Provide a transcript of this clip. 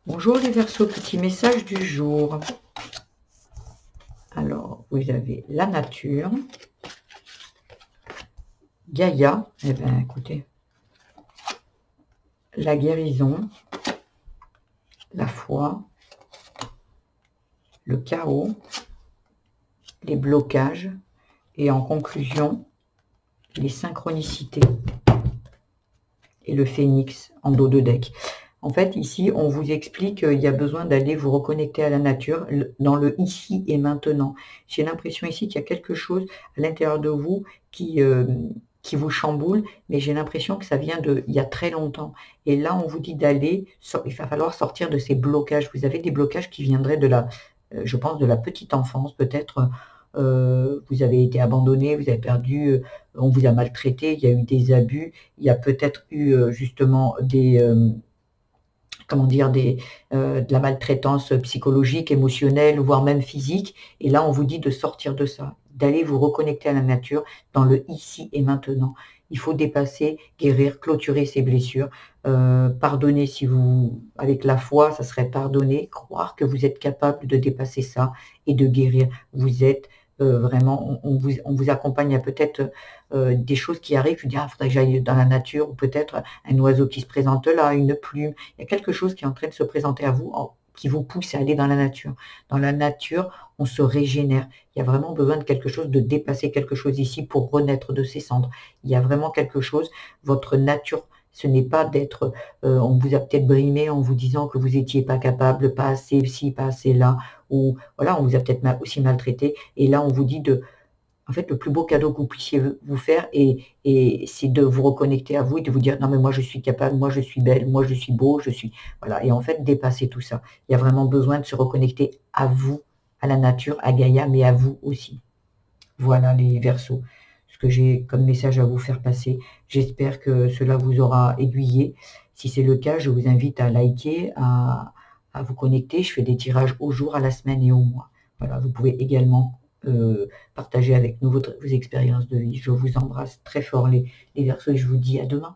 Bonjour les Verseaux, petit message du jour. Alors, vous avez la nature, Gaïa, eh bien écoutez, la guérison, la foi, le chaos, les blocages et en conclusion, les synchronicités et le phénix en dos de deck. En fait, ici, on vous explique qu'il y a besoin d'aller vous reconnecter à la nature dans le ici et maintenant. J'ai l'impression ici qu'il y a quelque chose à l'intérieur de vous qui vous chamboule, mais j'ai l'impression que ça vient il y a très longtemps. Et là, on vous dit d'aller, il va falloir sortir de ces blocages. Vous avez des blocages qui viendraient je pense, de la petite enfance, peut-être. Vous avez été abandonné, vous avez perdu, on vous a maltraité, il y a eu des abus, il y a peut-être eu justement comment dire, de la maltraitance psychologique, émotionnelle, voire même physique. Et là, on vous dit de sortir de ça, d'aller vous reconnecter à la nature dans le ici et maintenant. Il faut dépasser, guérir, clôturer ses blessures, pardonner si vous, avec la foi, ça serait pardonner, croire que vous êtes capable de dépasser ça et de guérir. Vous êtes vraiment, on vous accompagne à peut-être des choses qui arrivent, je dis, ah, il faudrait que j'aille dans la nature, ou peut-être un oiseau qui se présente là, une plume, il y a quelque chose qui est en train de se présenter à vous, qui vous pousse à aller dans la nature. Dans la nature, on se régénère. Il y a vraiment besoin de quelque chose, de dépasser quelque chose ici pour renaître de ses cendres. Il y a vraiment quelque chose, votre nature, ce n'est pas d'être, on vous a peut-être brimé en vous disant que vous n'étiez pas capable, pas assez ci, pas assez là, ou voilà, on vous a peut-être aussi maltraité, et là on vous dit en fait, le plus beau cadeau que vous puissiez vous faire, et c'est de vous reconnecter à vous et de vous dire non mais moi je suis capable, moi je suis belle, moi je suis beau, je suis voilà, et en fait dépasser tout ça. Il y a vraiment besoin de se reconnecter à vous, à la nature, à Gaïa, mais à vous aussi. Voilà les Verseaux, ce que j'ai comme message à vous faire passer. J'espère que cela vous aura aiguillé. Si c'est le cas, je vous invite à liker, à vous connecter. Je fais des tirages au jour, à la semaine et au mois. Voilà, vous pouvez également partager avec nous vos expériences de vie. Je vous embrasse très fort les Verseaux et je vous dis à demain.